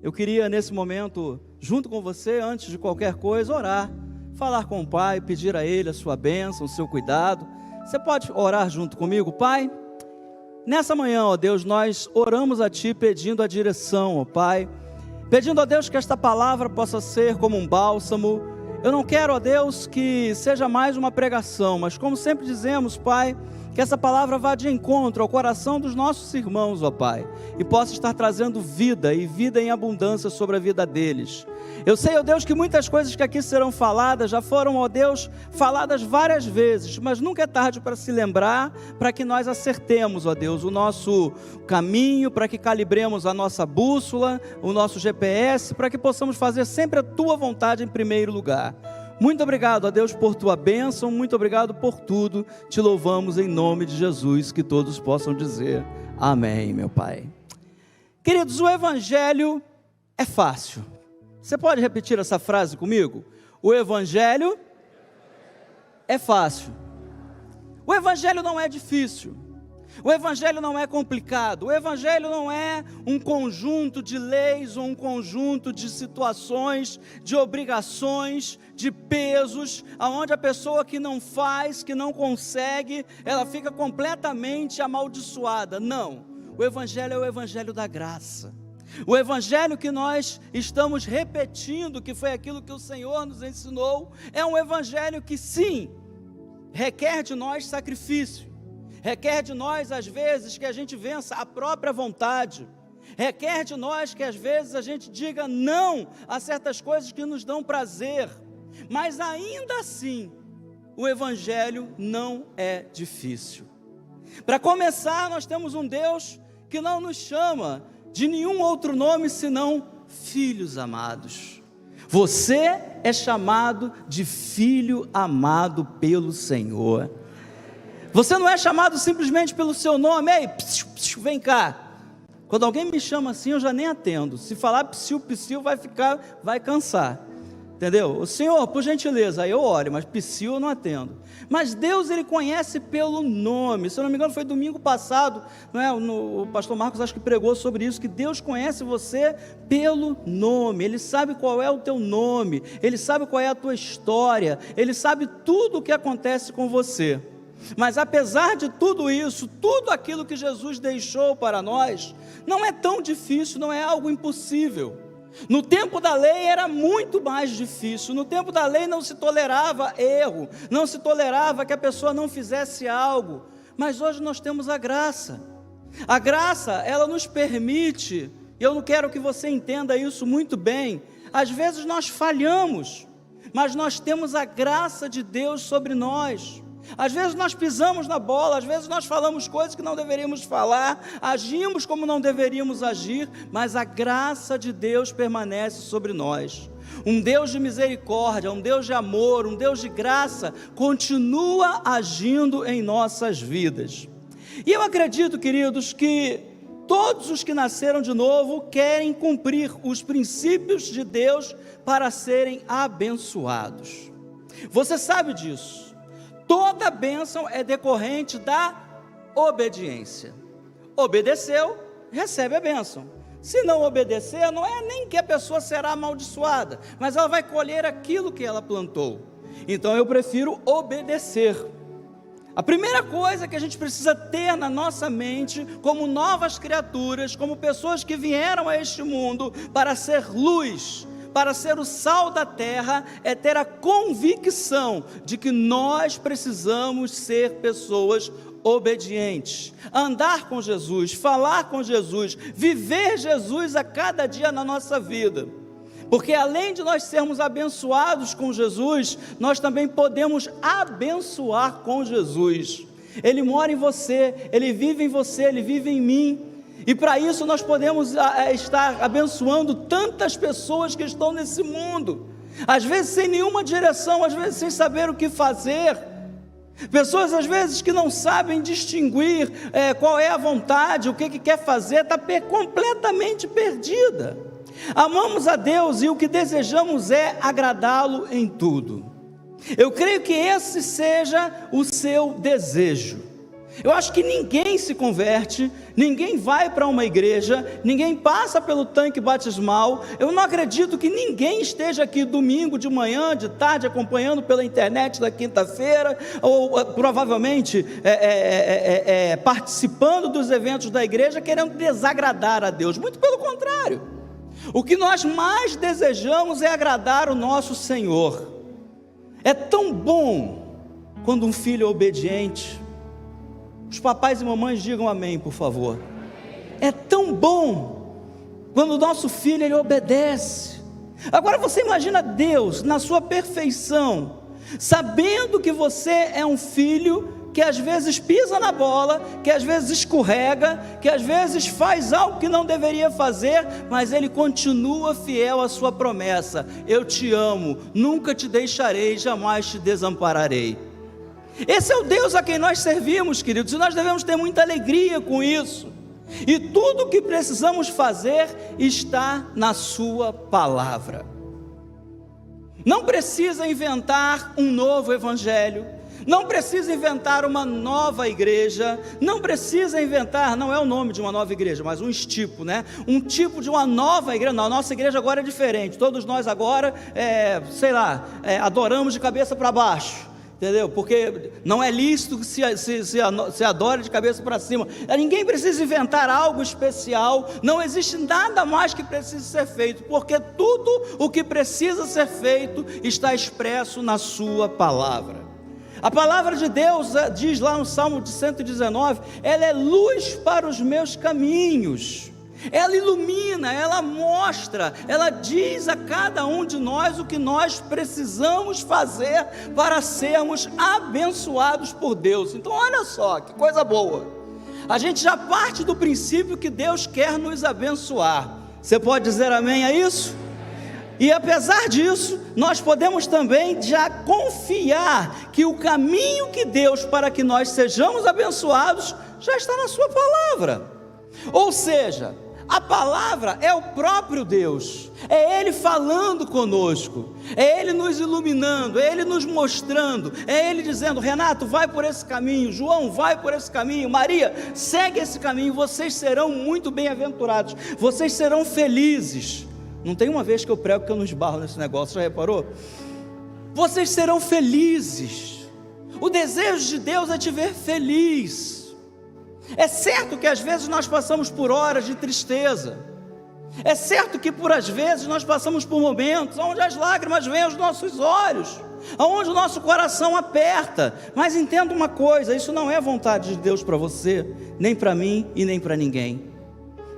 Eu queria nesse momento, junto com você, antes de qualquer coisa, orar, falar com o Pai, pedir a Ele a sua bênção, o seu cuidado. Você pode orar junto comigo? Pai, nessa manhã, ó Deus, nós oramos a Ti pedindo a direção, ó Pai, pedindo a Deus que esta palavra possa ser como um bálsamo. Eu não quero, ó Deus, que seja mais uma pregação, mas como sempre dizemos, Pai, que essa palavra vá de encontro ao coração dos nossos irmãos, ó Pai, e possa estar trazendo vida, e vida em abundância sobre a vida deles. Eu sei, ó Deus, que muitas coisas que aqui serão faladas, já foram, ó Deus, faladas várias vezes, mas nunca é tarde para se lembrar, para que nós acertemos, ó Deus, o nosso caminho, para que calibremos a nossa bússola, o nosso GPS, para que possamos fazer sempre a Tua vontade em primeiro lugar. Muito obrigado, ó Deus, por Tua bênção, muito obrigado por tudo, te louvamos em nome de Jesus, que todos possam dizer amém, meu Pai. Queridos, o Evangelho é fácil. Você pode repetir essa frase comigo? O Evangelho é fácil. O Evangelho não é difícil. O Evangelho não é complicado. O Evangelho não é um conjunto de leis ou um conjunto de situações, de obrigações, de pesos, aonde a pessoa que não faz, que não consegue, ela fica completamente amaldiçoada. Não. O Evangelho é o Evangelho da graça. O Evangelho que nós estamos repetindo, que foi aquilo que o Senhor nos ensinou, é um Evangelho que sim, requer de nós sacrifício, requer de nós às vezes que a gente vença a própria vontade, requer de nós que às vezes a gente diga não a certas coisas que nos dão prazer, mas ainda assim, o Evangelho não é difícil. Para começar, nós temos um Deus que não nos chama de nenhum outro nome senão filhos amados. Você é chamado de filho amado pelo Senhor. Você não é chamado simplesmente pelo seu nome. Ei, psiu, psiu, vem cá. Quando alguém me chama assim, eu já nem atendo. Se falar psiu, psiu, vai cansar. Entendeu? O Senhor, por gentileza, aí eu oro, mas psiu eu não atendo. Mas Deus, Ele conhece pelo nome. Se eu não me engano, foi domingo passado, não é? O pastor Marcos acho que pregou sobre isso, que Deus conhece você pelo nome. Ele sabe qual é o teu nome, Ele sabe qual é a tua história, Ele sabe tudo o que acontece com você. Mas apesar de tudo isso, tudo aquilo que Jesus deixou para nós, não é tão difícil, não é algo impossível. No tempo da lei era muito mais difícil. No tempo da lei não se tolerava erro, não se tolerava que a pessoa não fizesse algo. Mas hoje nós temos a graça. A graça, ela nos permite, e eu não quero que você entenda isso muito bem, às vezes nós falhamos, mas nós temos a graça de Deus sobre nós. Às vezes nós pisamos na bola, às vezes nós falamos coisas que não deveríamos falar, agimos como não deveríamos agir, mas a graça de Deus permanece sobre nós. Um Deus de misericórdia, um Deus de amor, um Deus de graça, continua agindo em nossas vidas. E eu acredito, queridos, que todos os que nasceram de novo querem cumprir os princípios de Deus para serem abençoados. Você sabe disso. Toda bênção é decorrente da obediência. Obedeceu, recebe a bênção. Se não obedecer, não é nem que a pessoa será amaldiçoada, mas ela vai colher aquilo que ela plantou. Então eu prefiro obedecer. A primeira coisa que a gente precisa ter na nossa mente, como novas criaturas, como pessoas que vieram a este mundo para ser luz, para ser o sal da terra, é ter a convicção de que nós precisamos ser pessoas obedientes, andar com Jesus, falar com Jesus, viver Jesus a cada dia na nossa vida, porque além de nós sermos abençoados com Jesus, nós também podemos abençoar com Jesus. Ele mora em você, Ele vive em você, Ele vive em mim. E para isso nós podemos estar abençoando tantas pessoas que estão nesse mundo, às vezes sem nenhuma direção, às vezes sem saber o que fazer, pessoas às vezes que não sabem distinguir qual é a vontade, o que quer fazer, está completamente perdida. Amamos a Deus e o que desejamos é agradá-lo em tudo. Eu creio que esse seja o seu desejo. Eu acho que ninguém se converte, ninguém vai para uma igreja, ninguém passa pelo tanque batismal. Eu não acredito que ninguém esteja aqui domingo de manhã, de tarde, acompanhando pela internet da quinta-feira, ou provavelmente participando dos eventos da igreja, querendo desagradar a Deus. Muito pelo contrário. O que nós mais desejamos é agradar o nosso Senhor. É tão bom quando um filho é obediente. Os papais e mamães digam amém, por favor. É tão bom quando o nosso filho ele obedece. Agora você imagina Deus na sua perfeição, sabendo que você é um filho que às vezes pisa na bola, que às vezes escorrega, que às vezes faz algo que não deveria fazer, mas ele continua fiel à sua promessa: eu te amo, nunca te deixarei, jamais te desampararei. Esse é o Deus a quem nós servimos, queridos, e nós devemos ter muita alegria com isso. E tudo o que precisamos fazer está na sua palavra. Não precisa inventar um novo evangelho, não precisa inventar uma nova igreja, não precisa inventar, não é o nome de uma nova igreja, mas um tipo, né? Um tipo de uma nova igreja. Não, a nossa igreja agora é diferente, todos nós agora, adoramos de cabeça para baixo. Entendeu? Porque não é lícito que se adore de cabeça para cima. Ninguém precisa inventar algo especial. Não existe nada mais que precise ser feito, porque tudo o que precisa ser feito está expresso na sua palavra. A palavra de Deus diz lá no Salmo de 119: ela é luz para os meus caminhos. Ela ilumina, ela mostra, ela diz a cada um de nós o que nós precisamos fazer para sermos abençoados por Deus. Então olha só, que coisa boa. A gente já parte do princípio que Deus quer nos abençoar. Você pode dizer amém a isso? E apesar disso, nós podemos também já confiar que o caminho que Deus para que nós sejamos abençoados já está na sua palavra. Ou seja, a palavra é o próprio Deus, é Ele falando conosco, é Ele nos iluminando, é Ele nos mostrando, é Ele dizendo: Renato, vai por esse caminho, João, vai por esse caminho, Maria, segue esse caminho, vocês serão muito bem-aventurados, vocês serão felizes. Não tem uma vez que eu prego que eu não esbarro nesse negócio, já reparou? Vocês serão felizes. O desejo de Deus é te ver feliz. É certo que às vezes nós passamos por horas de tristeza, é certo que às vezes nós passamos por momentos onde as lágrimas vêm aos nossos olhos, onde o nosso coração aperta, mas entenda uma coisa: isso não é vontade de Deus para você, nem para mim e nem para ninguém.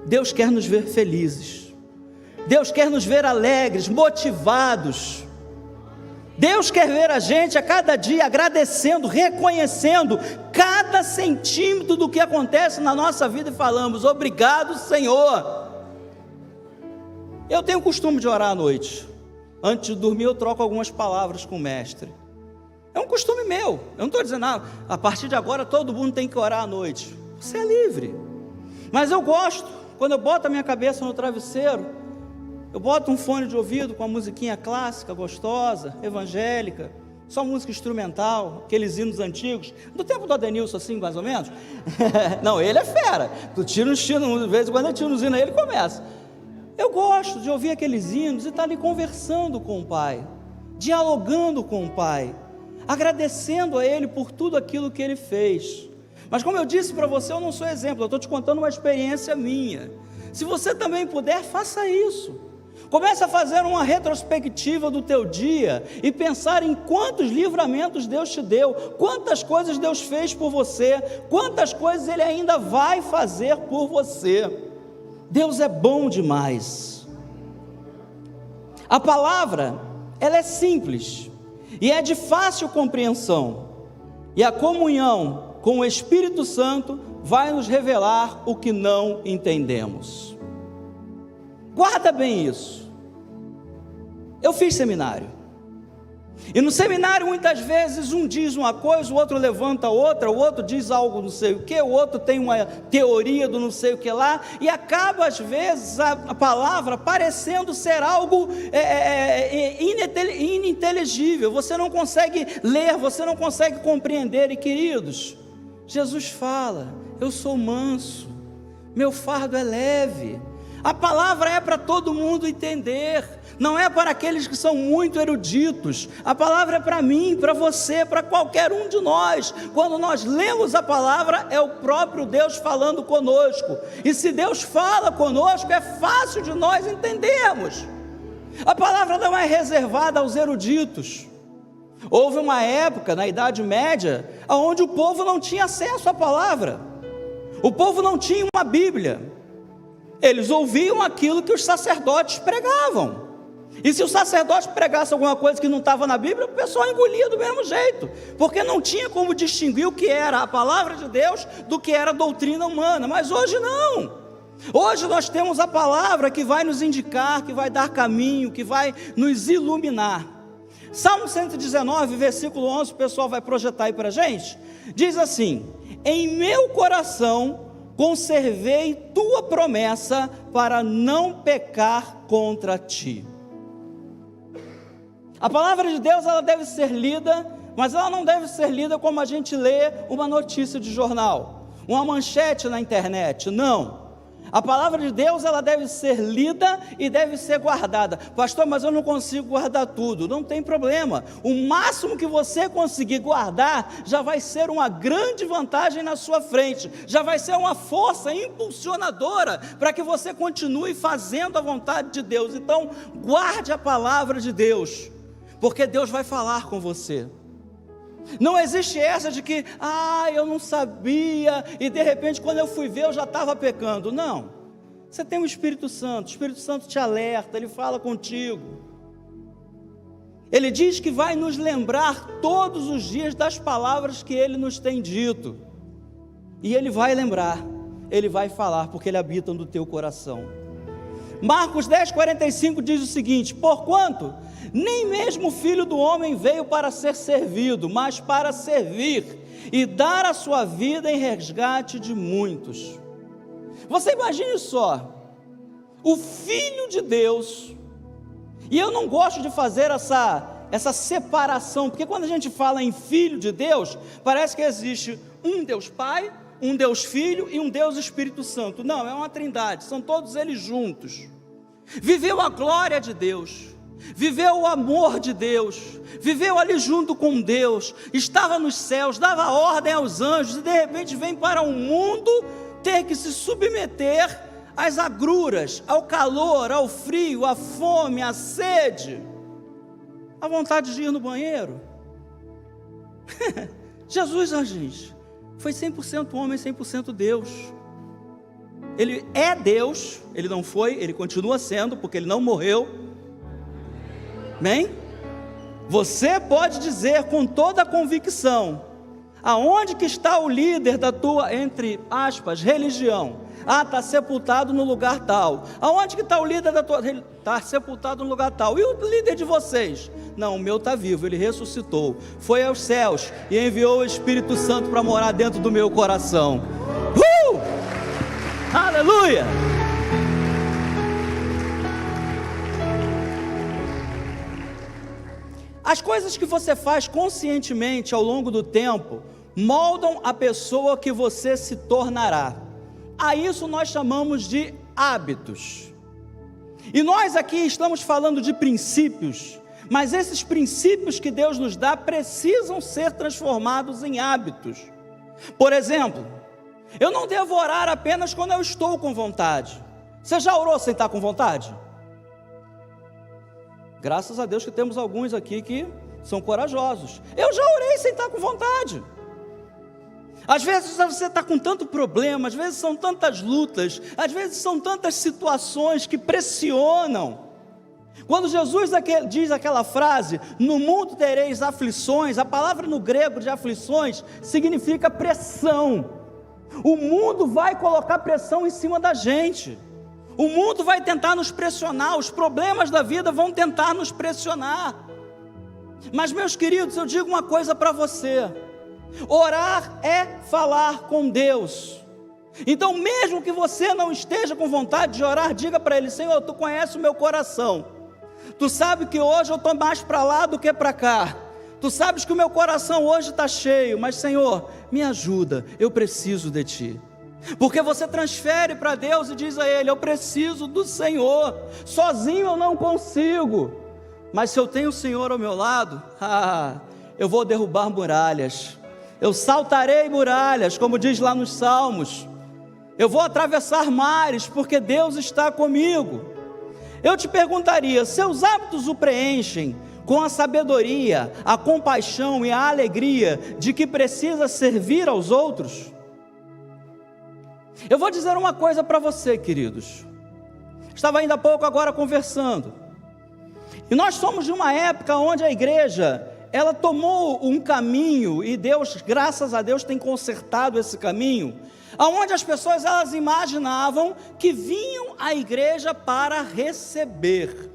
Deus quer nos ver felizes, Deus quer nos ver alegres, motivados. Deus quer ver a gente a cada dia agradecendo, reconhecendo cada centímetro do que acontece na nossa vida e falamos: obrigado, Senhor. Eu tenho o costume de orar à noite. Antes de dormir eu troco algumas palavras com o mestre. É um costume meu. Eu não estou dizendo, a partir de agora todo mundo tem que orar à noite. Você é livre. Mas eu gosto, quando eu boto a minha cabeça no travesseiro, eu boto um fone de ouvido com uma musiquinha clássica, gostosa, evangélica, só música instrumental, aqueles hinos antigos, do tempo do Adenilson, assim, mais ou menos. Não, ele é fera. Tu tira um hino, de vez em quando eu tiro um hino aí, ele começa. Eu gosto de ouvir aqueles hinos e estar ali conversando com o Pai, dialogando com o Pai, agradecendo a Ele por tudo aquilo que Ele fez. Mas como eu disse para você, eu não sou exemplo, eu estou te contando uma experiência minha. Se você também puder, faça isso. Comece a fazer uma retrospectiva do teu dia e pensar em quantos livramentos Deus te deu, quantas coisas Deus fez por você, quantas coisas Ele ainda vai fazer por você. Deus é bom demais. A palavra, ela é simples e é de fácil compreensão, e a comunhão com o Espírito Santo vai nos revelar o que não entendemos. Guarda bem isso. Eu fiz seminário, e no seminário muitas vezes um diz uma coisa, o outro levanta outra, o outro diz algo não sei o que, o outro tem uma teoria do não sei o que lá, e acaba às vezes a palavra parecendo ser algo ininteligível, você não consegue ler, você não consegue compreender. E queridos, Jesus fala: eu sou manso, meu fardo é leve. A palavra é para todo mundo entender, não é para aqueles que são muito eruditos. A palavra é para mim, para você, para qualquer um de nós. Quando nós lemos a palavra, é o próprio Deus falando conosco, e se Deus fala conosco, é fácil de nós entendermos. A palavra não é reservada aos eruditos. Houve uma época, na Idade Média, onde o povo não tinha acesso à palavra, o povo não tinha uma Bíblia. Eles ouviam aquilo que os sacerdotes pregavam, e se o sacerdote pregasse alguma coisa que não estava na Bíblia, o pessoal engolia do mesmo jeito, porque não tinha como distinguir o que era a palavra de Deus do que era a doutrina humana. Mas hoje não, hoje nós temos a palavra que vai nos indicar, que vai dar caminho, que vai nos iluminar. Salmo 119, versículo 11, o pessoal vai projetar aí para a gente, diz assim: em meu coração conservei tua promessa para não pecar contra ti. A palavra de Deus, ela deve ser lida, mas ela não deve ser lida como a gente lê uma notícia de jornal, uma manchete na internet. Não, a palavra de Deus, ela deve ser lida e deve ser guardada. Pastor, mas eu não consigo guardar tudo. Não tem problema, o máximo que você conseguir guardar já vai ser uma grande vantagem na sua frente, já vai ser uma força impulsionadora para que você continue fazendo a vontade de Deus. Então guarde a palavra de Deus, porque Deus vai falar com você. Não existe essa de que, eu não sabia, e de repente quando eu fui ver eu já estava pecando. Não, você tem o Espírito Santo te alerta, Ele fala contigo. Ele diz que vai nos lembrar todos os dias das palavras que Ele nos tem dito, e Ele vai lembrar, Ele vai falar, porque Ele habita no teu coração. Marcos 10:45 diz o seguinte: porquanto nem mesmo o Filho do Homem veio para ser servido, mas para servir e dar a sua vida em resgate de muitos. Você imagine só, o Filho de Deus, e eu não gosto de fazer essa separação, porque quando a gente fala em Filho de Deus, parece que existe um Deus Pai, um Deus Filho e um Deus Espírito Santo. Não, é uma trindade, são todos eles juntos. Viveu a glória de Deus, viveu o amor de Deus, viveu ali junto com Deus, estava nos céus, dava ordem aos anjos, e de repente vem para o mundo ter que se submeter às agruras, ao calor, ao frio, à fome, à sede, à vontade de ir no banheiro. Jesus, gente, foi 100% homem, 100% Deus. Ele é Deus, Ele não foi, Ele continua sendo, porque Ele não morreu. Amém? Você pode dizer com toda a convicção: aonde que está o líder da tua, entre aspas, religião? Está sepultado no lugar tal. Aonde que está o líder da tua religião? Está sepultado no lugar tal. E o líder de vocês? Não, o meu está vivo, ele ressuscitou, foi aos céus e enviou o Espírito Santo para morar dentro do meu coração. Aleluia! As coisas que você faz conscientemente ao longo do tempo moldam a pessoa que você se tornará. A isso nós chamamos de hábitos. E nós aqui estamos falando de princípios, mas esses princípios que Deus nos dá precisam ser transformados em hábitos. Por exemplo, eu não devo orar apenas quando eu estou com vontade. Você já orou sem estar com vontade? Graças a Deus que temos alguns aqui que são corajosos. Eu já orei sem estar com vontade. Às vezes você está com tanto problema, às vezes são tantas lutas, às vezes são tantas situações que pressionam. Quando Jesus diz aquela frase, no mundo tereis aflições, a palavra no grego de aflições significa pressão. O mundo vai colocar pressão em cima da gente. O mundo vai tentar nos pressionar, os problemas da vida vão tentar nos pressionar. Mas, meus queridos, eu digo uma coisa para você: orar é falar com Deus. Então, mesmo que você não esteja com vontade de orar, diga para Ele: Senhor, Tu conheces o meu coração, Tu sabe que hoje eu estou mais para lá do que para cá. Tu sabes que o meu coração hoje está cheio, mas Senhor, me ajuda, eu preciso de Ti. Porque você transfere para Deus e diz a Ele: eu preciso do Senhor, sozinho eu não consigo, mas se eu tenho o Senhor ao meu lado, eu vou derrubar muralhas, eu saltarei muralhas, como diz lá nos Salmos, eu vou atravessar mares, porque Deus está comigo. Eu te perguntaria: seus hábitos o preenchem com a sabedoria, a compaixão e a alegria de que precisa servir aos outros? Eu vou dizer uma coisa para você, queridos. Estava ainda há pouco agora conversando, e nós somos de uma época onde a igreja, ela tomou um caminho, e Deus, graças a Deus, tem consertado esse caminho, aonde as pessoas, elas imaginavam que vinham à igreja para receber.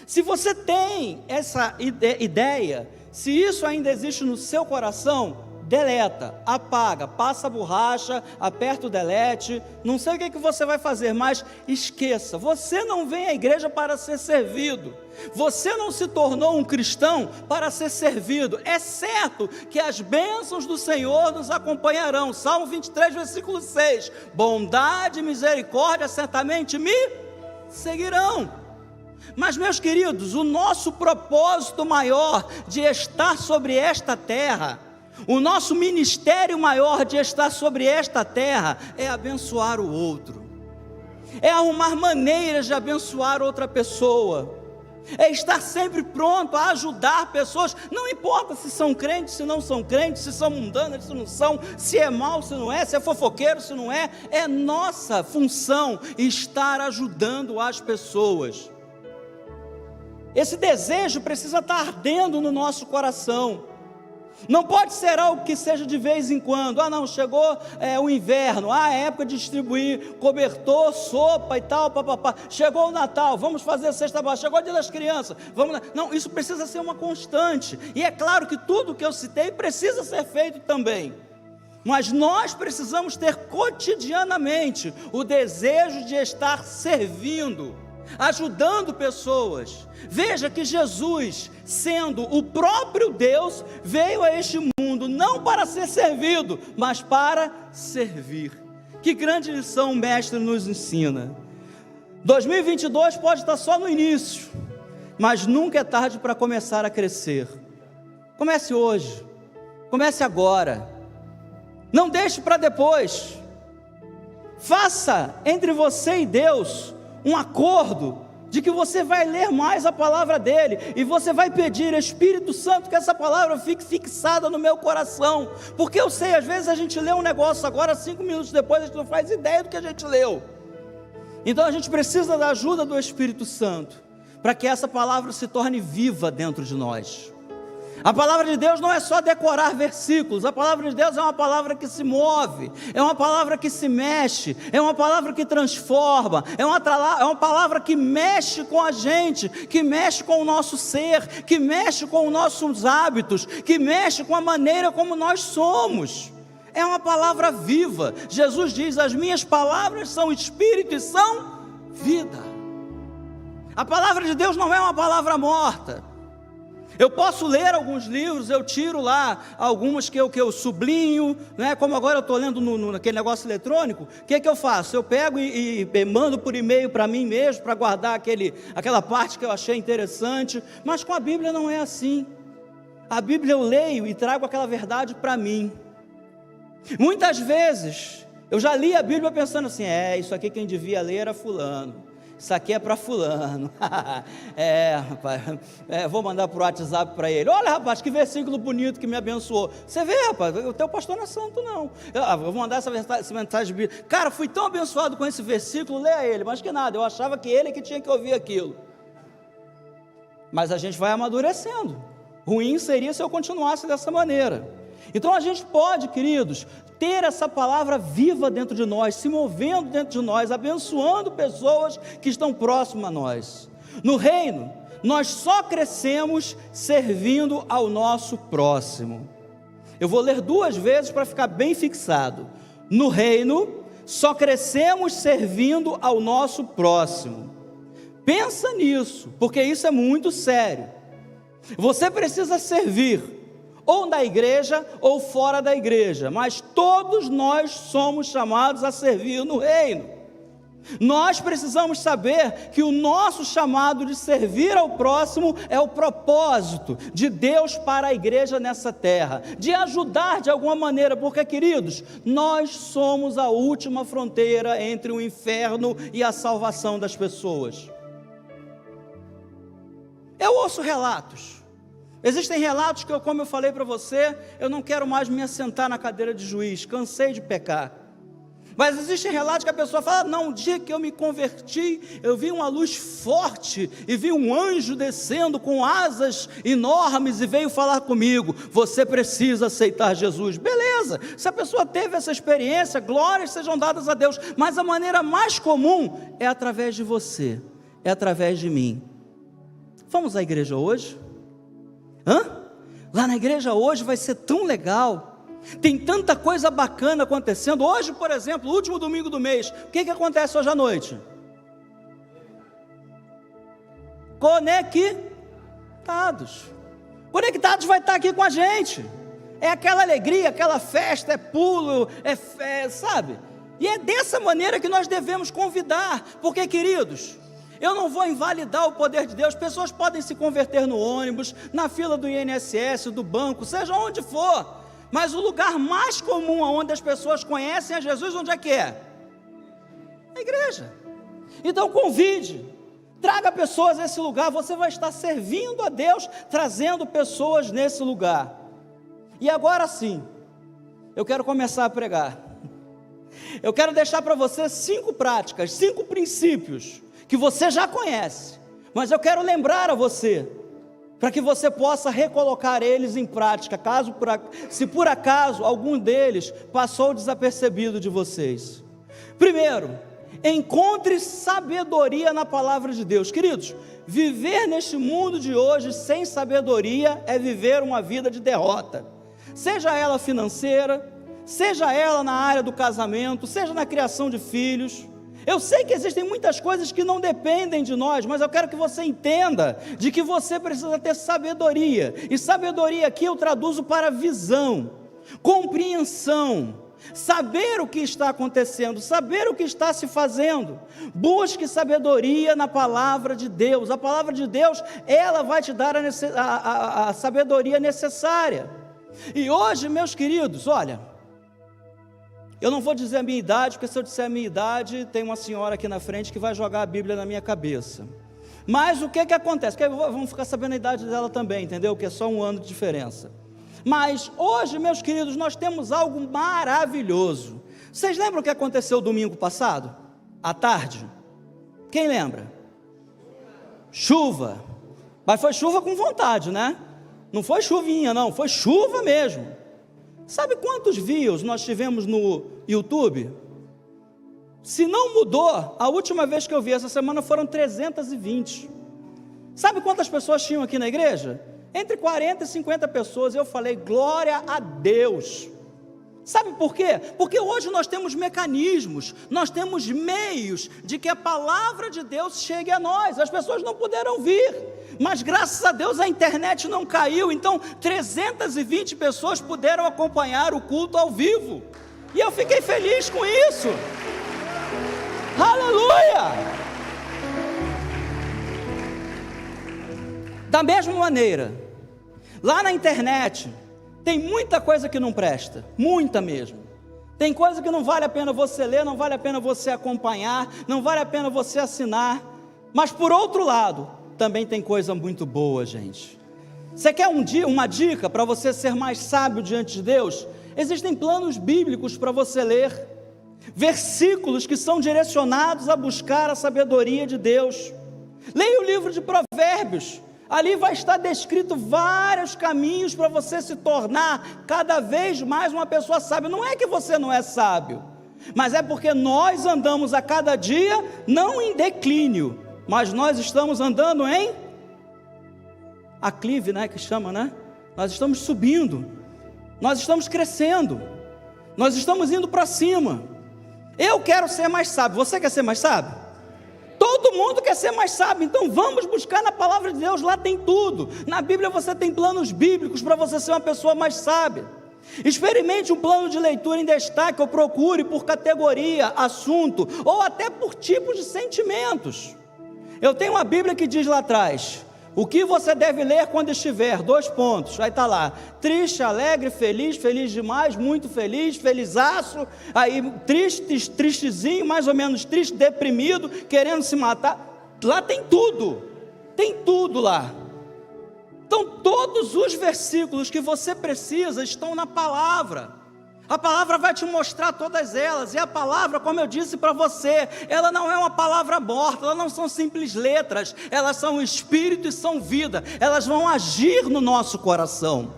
Se você tem essa ideia, se isso ainda existe no seu coração, deleta, apaga, passa a borracha, aperta o delete, não sei o que você vai fazer, mas esqueça. Você não vem à igreja para ser servido, você não se tornou um cristão para ser servido. É certo que as bênçãos do Senhor nos acompanharão, Salmo 23, versículo 6, bondade e misericórdia certamente me seguirão. Mas, meus queridos, o nosso propósito maior de estar sobre esta terra, o nosso ministério maior de estar sobre esta terra, é abençoar o outro, é arrumar maneiras de abençoar outra pessoa, é estar sempre pronto a ajudar pessoas, não importa se são crentes, se não são crentes, se são mundanas, se não são, se é mau, se não é, se é fofoqueiro, se não é. É nossa função estar ajudando as pessoas. Esse desejo precisa estar ardendo no nosso coração. Não pode ser algo que seja de vez em quando. Não, chegou o inverno, é época de distribuir cobertor, sopa e tal, papapá. Chegou o Natal, vamos fazer a cesta básica. Chegou o dia das crianças, vamos. Não, isso precisa ser uma constante. E é claro que tudo que eu citei precisa ser feito também. Mas nós precisamos ter cotidianamente o desejo de estar servindo, ajudando pessoas. Veja que Jesus, sendo o próprio Deus, veio a este mundo não para ser servido, mas para servir. Que grande lição o mestre nos ensina. 2022 pode estar só no início, mas nunca é tarde para começar a crescer. Comece hoje, comece agora, não deixe para depois. Faça entre você e Deus um acordo de que você vai ler mais a palavra dele, e você vai pedir: Espírito Santo, que essa palavra fique fixada no meu coração, porque eu sei, às vezes a gente lê um negócio agora, 5 minutos depois a gente não faz ideia do que a gente leu. Então a gente precisa da ajuda do Espírito Santo, para que essa palavra se torne viva dentro de nós. A palavra de Deus não é só decorar versículos, a palavra de Deus é uma palavra que se move, é uma palavra que se mexe, é uma palavra que transforma, é uma palavra que mexe com a gente, que mexe com o nosso ser, que mexe com os nossos hábitos, que mexe com a maneira como nós somos. É uma palavra viva. Jesus diz: as minhas palavras são espírito e são vida. A palavra de Deus não é uma palavra morta. Eu posso ler alguns livros, eu tiro lá algumas que eu sublinho, né? Como agora eu estou lendo naquele negócio eletrônico. O que eu faço? Eu pego e mando por e-mail para mim mesmo, para guardar aquela parte que eu achei interessante. Mas com a Bíblia não é assim. A Bíblia eu leio e trago aquela verdade para mim. Muitas vezes eu já li a Bíblia pensando assim: isso aqui quem devia ler era fulano, isso aqui é para fulano. Rapaz, vou mandar por WhatsApp para ele: olha, rapaz, que versículo bonito que me abençoou. Você vê, rapaz, o teu pastor não é santo não. Vou mandar essa mensagem bíblica. Cara, fui tão abençoado com esse versículo, leia ele. Mas que nada, eu achava que ele que tinha que ouvir aquilo. Mas a gente vai amadurecendo. Ruim seria se eu continuasse dessa maneira. Então a gente pode, queridos, ter essa palavra viva dentro de nós, se movendo dentro de nós, abençoando pessoas que estão próximas a nós. No reino, nós só crescemos servindo ao nosso próximo. Eu vou ler 2 vezes para ficar bem fixado. No reino, só crescemos servindo ao nosso próximo. Pensa nisso, porque isso é muito sério. Você precisa servir, ou na igreja, ou fora da igreja, mas todos nós somos chamados a servir no reino. Nós precisamos saber que o nosso chamado de servir ao próximo é o propósito de Deus para a igreja nessa terra, de ajudar de alguma maneira, porque, queridos, nós somos a última fronteira entre o inferno e a salvação das pessoas. Eu ouço relatos, existem relatos que como eu falei para você, eu não quero mais me assentar na cadeira de juiz, cansei de pecar. Mas existem relatos que a pessoa fala, não, o dia que eu me converti, eu vi uma luz forte, e vi um anjo descendo com asas enormes, e veio falar comigo, você precisa aceitar Jesus. Beleza, se a pessoa teve essa experiência, glórias sejam dadas a Deus, mas a maneira mais comum é através de você, é através de mim. Vamos à igreja hoje? Lá na igreja hoje vai ser tão legal, tem tanta coisa bacana acontecendo. Hoje, por exemplo, o último domingo do mês, o que acontece hoje à noite? Conectados vai estar aqui com a gente, é aquela alegria, aquela festa, é pulo, sabe? E é dessa maneira que nós devemos convidar, porque, queridos, eu não vou invalidar o poder de Deus, pessoas podem se converter no ônibus, na fila do INSS, do banco, seja onde for, mas o lugar mais comum onde as pessoas conhecem a Jesus, onde é que é? Na igreja. Então convide, traga pessoas a esse lugar, você vai estar servindo a Deus, trazendo pessoas nesse lugar. E agora sim, eu quero começar a pregar. Eu quero deixar para você 5 práticas, 5 princípios, que você já conhece, mas eu quero lembrar a você, para que você possa recolocar eles em prática, se por acaso algum deles passou desapercebido de vocês. Primeiro, encontre sabedoria na palavra de Deus. Queridos, viver neste mundo de hoje sem sabedoria é viver uma vida de derrota, seja ela financeira, seja ela na área do casamento, seja na criação de filhos. Eu sei que existem muitas coisas que não dependem de nós, mas eu quero que você entenda de que você precisa ter sabedoria, e sabedoria aqui eu traduzo para visão, compreensão, saber o que está acontecendo, saber o que está se fazendo. Busque sabedoria na palavra de Deus. A palavra de Deus, ela vai te dar a sabedoria necessária. E hoje, meus queridos, olha, eu não vou dizer a minha idade, porque se eu disser a minha idade, tem uma senhora aqui na frente que vai jogar a Bíblia na minha cabeça. Mas o que acontece? Porque vamos ficar sabendo a idade dela também, entendeu? Que é só 1 ano de diferença. Mas hoje, meus queridos, nós temos algo maravilhoso. Vocês lembram o que aconteceu domingo passado? À tarde? Quem lembra? Chuva. Mas foi chuva com vontade, né? Não foi chuvinha não, foi chuva mesmo. Sabe quantos views nós tivemos no YouTube? Se não mudou, a última vez que eu vi essa semana foram 320. Sabe quantas pessoas tinham aqui na igreja? Entre 40 e 50 pessoas. Eu falei, glória a Deus. Sabe por quê? Porque hoje nós temos mecanismos, nós temos meios de que a palavra de Deus chegue a nós. As pessoas não puderam vir, mas graças a Deus a internet não caiu, então 320 pessoas puderam acompanhar o culto ao vivo, e eu fiquei feliz com isso. Aleluia! Da mesma maneira, lá na internet tem muita coisa que não presta, muita mesmo. Tem coisa que não vale a pena você ler, não vale a pena você acompanhar, não vale a pena você assinar. Mas por outro lado, também tem coisa muito boa, gente. Você quer uma dica para você ser mais sábio diante de Deus? Existem planos bíblicos para você ler, versículos que são direcionados a buscar a sabedoria de Deus. Leia o livro de Provérbios. Ali vai estar descrito vários caminhos para você se tornar cada vez mais uma pessoa sábia. Não é que você não é sábio, mas é porque nós andamos a cada dia, não em declínio, mas nós estamos andando em aclive, né, que chama, né? Nós estamos subindo, nós estamos crescendo, nós estamos indo para cima. Eu quero ser mais sábio, você quer ser mais sábio? Todo Todo mundo quer ser mais sábio, então vamos buscar na palavra de Deus, lá tem tudo. Na Bíblia você tem planos bíblicos para você ser uma pessoa mais sábia. Experimente um plano de leitura em destaque, ou procure por categoria, assunto, ou até por tipo de sentimentos. Eu tenho uma Bíblia que diz lá atrás: o que você deve ler quando estiver, 2 pontos, aí está lá, triste, alegre, feliz, feliz demais, muito feliz, felizaço, aí triste, tristezinho, mais ou menos triste, deprimido, querendo se matar. Lá tem tudo lá. Então todos os versículos que você precisa estão na palavra. A palavra vai te mostrar todas elas, e a palavra, como eu disse para você, ela não é uma palavra morta, elas não são simples letras, elas são espírito e são vida, elas vão agir no nosso coração.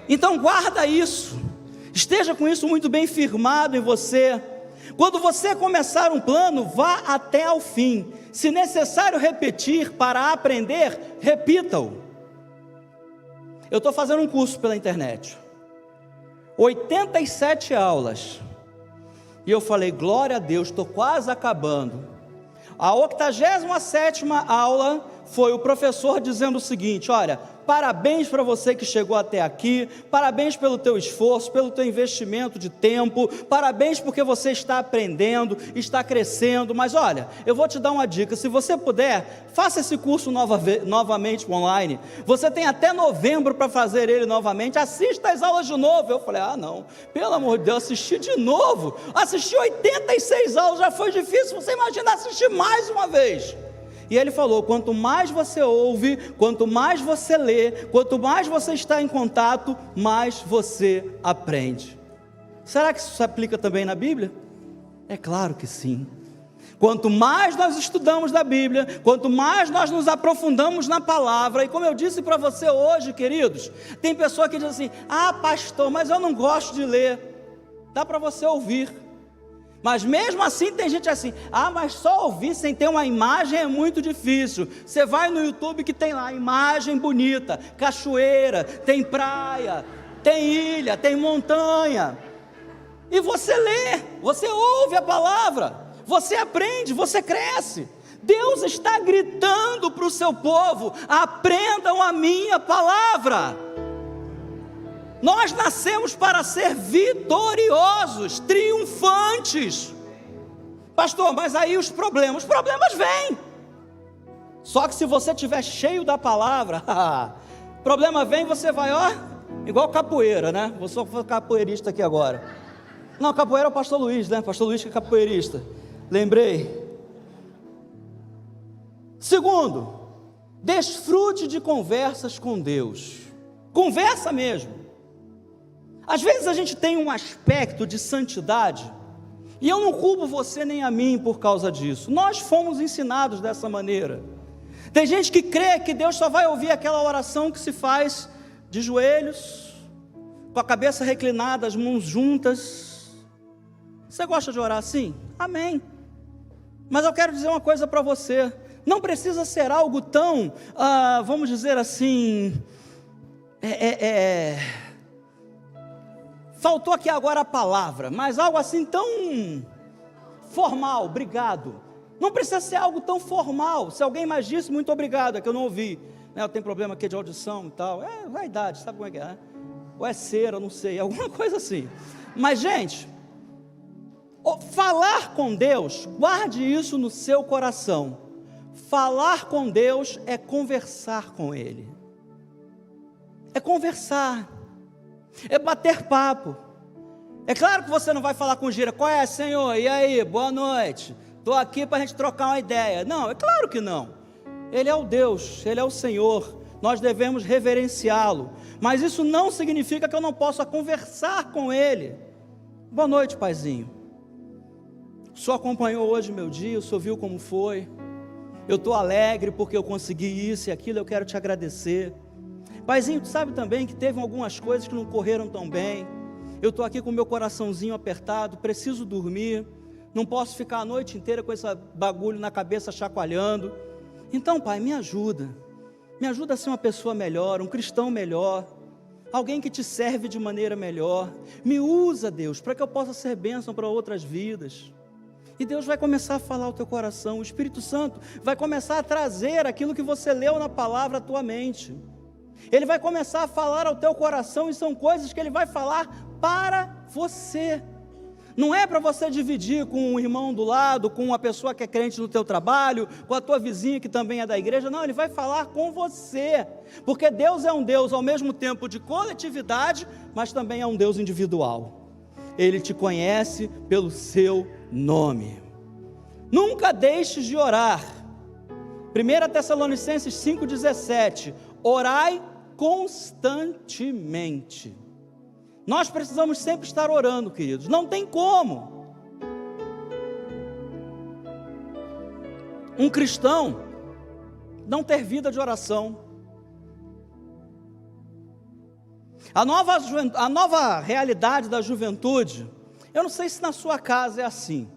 Então guarda isso, esteja com isso muito bem firmado em você. Quando você começar um plano, vá até ao fim. Se necessário repetir para aprender, repita-o. Eu estou fazendo um curso pela internet, 87 aulas, e eu falei, glória a Deus, estou quase acabando. A 87ª aula foi o professor dizendo o seguinte: olha, parabéns para você que chegou até aqui, parabéns pelo teu esforço, pelo teu investimento de tempo, parabéns porque você está aprendendo, está crescendo, mas olha, eu vou te dar uma dica, se você puder, faça esse curso novamente online, você tem até novembro para fazer ele novamente, assista as aulas de novo. Eu falei, não, pelo amor de Deus, assistir de novo, assistir 86 aulas já foi difícil, você imagina assistir mais uma vez. E ele falou, quanto mais você ouve, quanto mais você lê, quanto mais você está em contato, mais você aprende. Será que isso se aplica também na Bíblia? É claro que sim. Quanto mais nós estudamos da Bíblia, quanto mais nós nos aprofundamos na palavra, e como eu disse para você hoje, queridos, tem pessoa que diz assim, pastor, mas eu não gosto de ler. Dá para você ouvir. Mas mesmo assim tem gente assim, mas só ouvir sem ter uma imagem é muito difícil. Você vai no YouTube que tem lá, imagem bonita, cachoeira, tem praia, tem ilha, tem montanha. E você lê, você ouve a palavra, você aprende, você cresce. Deus está gritando para o seu povo, aprendam a minha palavra. Nós nascemos para ser vitoriosos, triunfantes. Pastor, mas aí os problemas vêm. Só que se você estiver cheio da palavra, problema vem, você vai, igual capoeira, né? Vou só ser capoeirista aqui agora. Não, capoeira é o pastor Luiz, né? Pastor Luiz que é capoeirista. Lembrei. Segundo, desfrute de conversas com Deus. Conversa mesmo. Às vezes a gente tem um aspecto de santidade, e eu não culpo você nem a mim por causa disso. Nós fomos ensinados dessa maneira. Tem gente que crê que Deus só vai ouvir aquela oração que se faz de joelhos, com a cabeça reclinada, as mãos juntas. Você gosta de orar assim? Amém. Mas eu quero dizer uma coisa para você, não precisa ser algo tão, vamos dizer assim, faltou aqui agora a palavra, mas algo assim tão formal, obrigado. Não precisa ser algo tão formal. Se alguém mais disse, muito obrigado, é que eu não ouvi. Eu tenho problema aqui de audição e tal. É vaidade, sabe como é que é? Ou é cera, não sei, alguma coisa assim. Mas gente, falar com Deus, guarde isso no seu coração. Falar com Deus é conversar com Ele. É conversar. É bater papo. É claro que você não vai falar com gira, qual é, Senhor? E aí, boa noite, estou aqui para a gente trocar uma ideia. Não, é claro que não. Ele é o Deus, Ele é o Senhor, nós devemos reverenciá-lo, mas isso não significa que eu não possa conversar com Ele. Boa noite, paizinho, o senhor acompanhou hoje meu dia, o senhor viu como foi? Eu estou alegre porque eu consegui isso e aquilo, eu quero te agradecer. Paizinho, tu sabe também que teve algumas coisas que não correram tão bem. Eu estou aqui com o meu coraçãozinho apertado, preciso dormir, não posso ficar a noite inteira com esse bagulho na cabeça chacoalhando. Então, Pai, me ajuda a ser uma pessoa melhor, um cristão melhor, alguém que te serve de maneira melhor. Me usa, Deus, para que eu possa ser bênção para outras vidas. E Deus vai começar a falar ao teu coração, o Espírito Santo vai começar a trazer aquilo que você leu na palavra à tua mente. Ele vai começar a falar ao teu coração, e são coisas que Ele vai falar para você. Não é para você dividir com um irmão do lado, com uma pessoa que é crente no teu trabalho, com a tua vizinha que também é da igreja. Não, Ele vai falar com você, porque Deus é um Deus ao mesmo tempo de coletividade, mas também é um Deus individual. Ele te conhece pelo seu nome. Nunca deixes de orar. 1 Tessalonicenses 5,17, orai constantemente. Nós precisamos sempre estar orando, queridos, não tem como. Um cristão não ter vida de oração. A nova realidade da juventude, eu não sei se na sua casa é assim,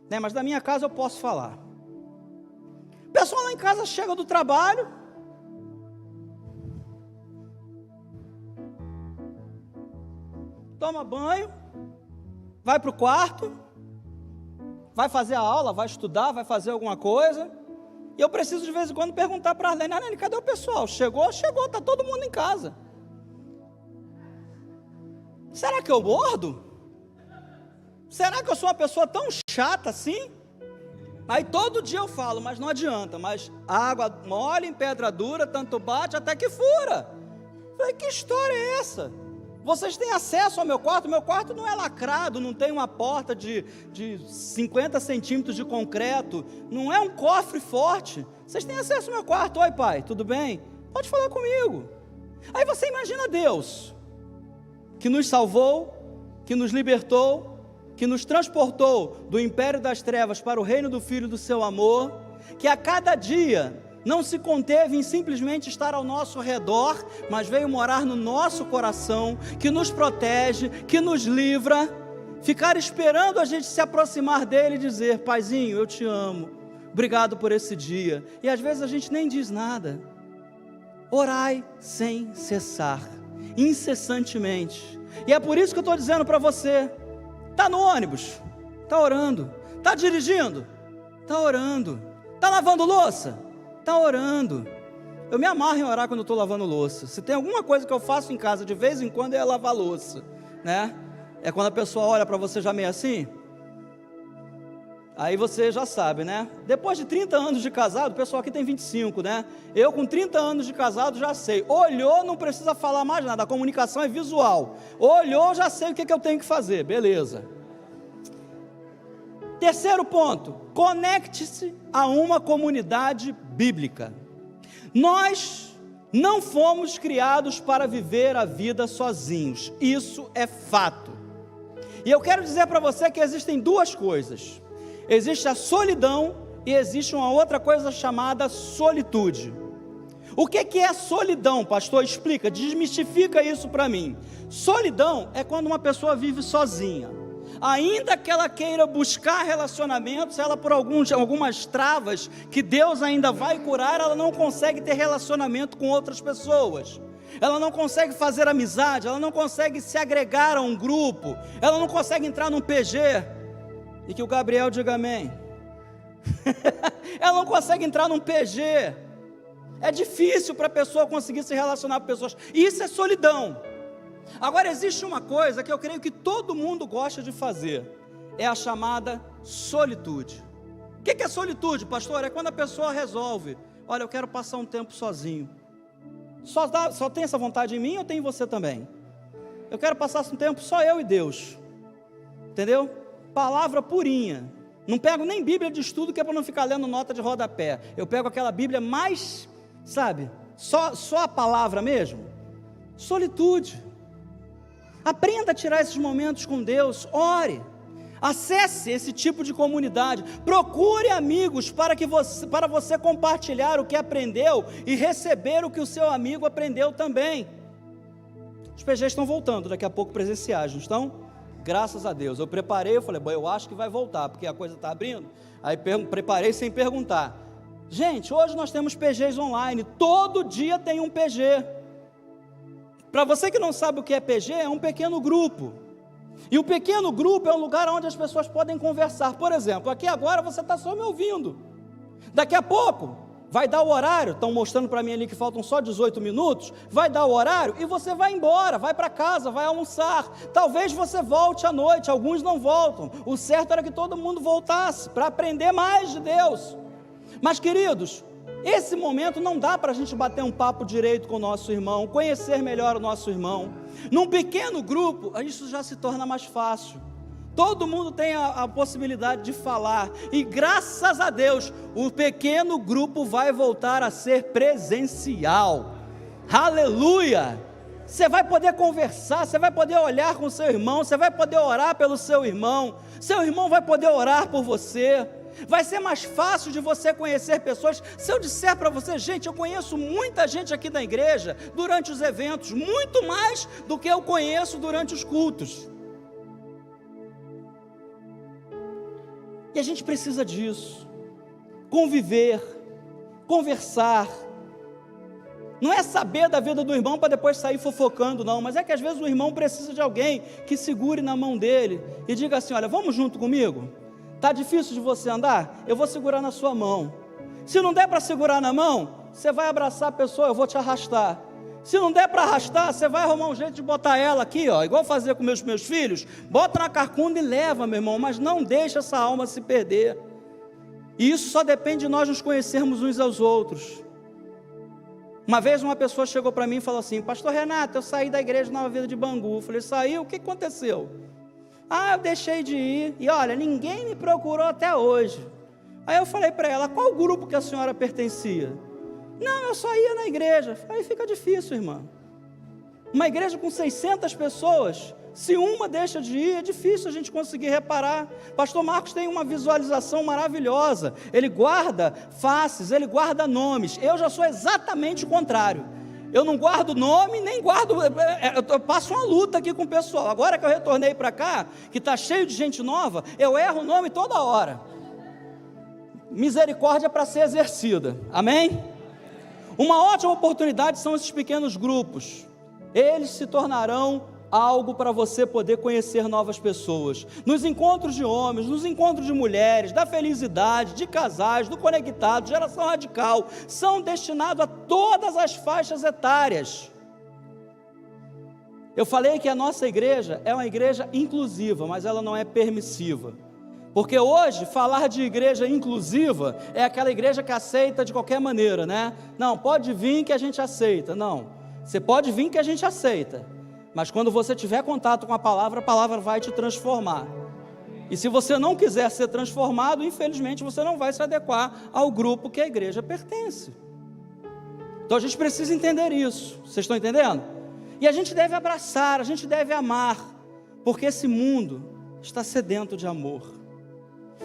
né? Mas na minha casa eu posso falar. O pessoal lá em casa chega do trabalho, toma banho, vai para o quarto, vai fazer a aula, vai estudar, vai fazer alguma coisa, e eu preciso de vez em quando perguntar para a Arlene, cadê o pessoal? Chegou, está todo mundo em casa. Será que eu bordo? Será que eu sou uma pessoa tão chata assim? Aí todo dia eu falo, mas não adianta, mas água mole em pedra dura, tanto bate até que fura. Falei, que história é essa? Vocês têm acesso ao meu quarto não é lacrado, não tem uma porta de 50 centímetros de concreto, não é um cofre forte. Vocês têm acesso ao meu quarto. Oi, pai, tudo bem? Pode falar comigo. Aí você imagina Deus, que nos salvou, que nos libertou, que nos transportou do império das trevas para o reino do Filho do seu amor, que a cada dia não se conteve em simplesmente estar ao nosso redor, mas veio morar no nosso coração, que nos protege, que nos livra, ficar esperando a gente se aproximar dele e dizer, paizinho, eu te amo, obrigado por esse dia, e às vezes a gente nem diz nada. Orai sem cessar, incessantemente, e é por isso que eu estou dizendo para você, está no ônibus, está orando, está dirigindo, está orando, está lavando louça, está orando. Eu me amarro em orar quando eu estou lavando louça. Se tem alguma coisa que eu faço em casa de vez em quando é lavar louça, né? É quando a pessoa olha para você já meio assim, aí você já sabe, né? Depois de 30 anos de casado, o pessoal aqui tem 25, né? Eu com 30 anos de casado já sei, olhou, não precisa falar mais nada, a comunicação é visual, olhou, já sei o que eu tenho que fazer, beleza. Terceiro ponto, conecte-se a uma comunidade bíblica. Nós não fomos criados para viver a vida sozinhos, isso é fato. E eu quero dizer para você que existem duas coisas, existe a solidão e existe uma outra coisa chamada solitude. O que é solidão, pastor? Explica, desmistifica isso para mim. Solidão é quando uma pessoa vive sozinha. Ainda que ela queira buscar relacionamentos, ela por algumas travas que Deus ainda vai curar, ela não consegue ter relacionamento com outras pessoas, ela não consegue fazer amizade, ela não consegue se agregar a um grupo, ela não consegue entrar num PG, e que o Gabriel diga amém, ela não consegue entrar num PG, é difícil para a pessoa conseguir se relacionar com pessoas, isso é solidão. Agora existe uma coisa que eu creio que todo mundo gosta de fazer, é a chamada solitude. O que é solitude, pastor? É quando a pessoa resolve, olha, eu quero passar um tempo sozinho. Só tem essa vontade em mim ou tem em você também? Eu quero passar um tempo só eu e Deus, entendeu? Palavra purinha, não pego nem Bíblia de estudo, que é para não ficar lendo nota de rodapé, eu pego aquela Bíblia mais, sabe, só a palavra mesmo. Solitude. Aprenda a tirar esses momentos com Deus, ore, acesse esse tipo de comunidade, procure amigos para você compartilhar o que aprendeu e receber o que o seu amigo aprendeu também. Os PGs estão voltando daqui a pouco presenciais, não estão? Graças a Deus, eu preparei, eu falei, bom, eu acho que vai voltar, porque a coisa está abrindo, aí preparei sem perguntar. Gente, hoje nós temos PGs online, todo dia tem um PG. Para você que não sabe o que é PG, é um pequeno grupo. E o pequeno grupo é um lugar onde as pessoas podem conversar. Por exemplo, aqui agora você está só me ouvindo. Daqui a pouco vai dar o horário, estão mostrando para mim ali que faltam só 18 minutos, vai dar o horário e você vai embora, vai para casa, vai almoçar. Talvez você volte à noite, alguns não voltam. O certo era que todo mundo voltasse para aprender mais de Deus. Mas, queridos, esse momento não dá para a gente bater um papo direito com o nosso irmão, conhecer melhor o nosso irmão. Num pequeno grupo, isso já se torna mais fácil. Todo mundo tem a possibilidade de falar, e graças a Deus, o pequeno grupo vai voltar a ser presencial. Aleluia! Você vai poder conversar, você vai poder olhar com o seu irmão, você vai poder orar pelo seu irmão vai poder orar por você. Vai ser mais fácil de você conhecer pessoas. Se eu disser para você, gente, eu conheço muita gente aqui da igreja durante os eventos, muito mais do que eu conheço durante os cultos. E a gente precisa disso, conviver, conversar. Não é saber da vida do irmão para depois sair fofocando, não, mas é que às vezes o irmão precisa de alguém que segure na mão dele e diga assim: olha, vamos junto comigo? Está difícil de você andar? Eu vou segurar na sua mão. Se não der para segurar na mão, você vai abraçar a pessoa, eu vou te arrastar. Se não der para arrastar, você vai arrumar um jeito de botar ela aqui, ó, igual fazer com meus filhos, bota na carcunda e leva, meu irmão, mas não deixa essa alma se perder. E isso só depende de nós nos conhecermos uns aos outros. Uma vez uma pessoa chegou para mim e falou assim: pastor Renato, eu saí da igreja Nova Vida de Bangu. Eu falei: saiu? O que aconteceu? Eu deixei de ir, e olha, ninguém me procurou até hoje. Aí eu falei para ela: qual grupo que a senhora pertencia? Não, eu só ia na igreja. Aí fica difícil, irmã. Uma igreja com 600 pessoas, se uma deixa de ir, é difícil a gente conseguir reparar. Pastor Marcos tem uma visualização maravilhosa, ele guarda faces, ele guarda nomes. Eu já sou exatamente o contrário. Eu não guardo nome, nem guardo, eu passo uma luta aqui com o pessoal. Agora que eu retornei para cá, que está cheio de gente nova, eu erro o nome toda hora. Misericórdia para ser exercida, amém? Uma ótima oportunidade são esses pequenos grupos. Eles se tornarão algo para você poder conhecer novas pessoas. Nos encontros de homens, nos encontros de mulheres, da felicidade, de casais, do conectado, geração radical, são destinados a todas as faixas etárias. Eu falei que a nossa igreja é uma igreja inclusiva, mas ela não é permissiva. Porque hoje, falar de igreja inclusiva é aquela igreja que aceita de qualquer maneira, né? Não, pode vir que a gente aceita. Não, você pode vir que a gente aceita. Mas quando você tiver contato com a palavra vai te transformar. E se você não quiser ser transformado, infelizmente você não vai se adequar ao grupo que a igreja pertence. Então a gente precisa entender isso. Vocês estão entendendo? E a gente deve abraçar, a gente deve amar, porque esse mundo está sedento de amor.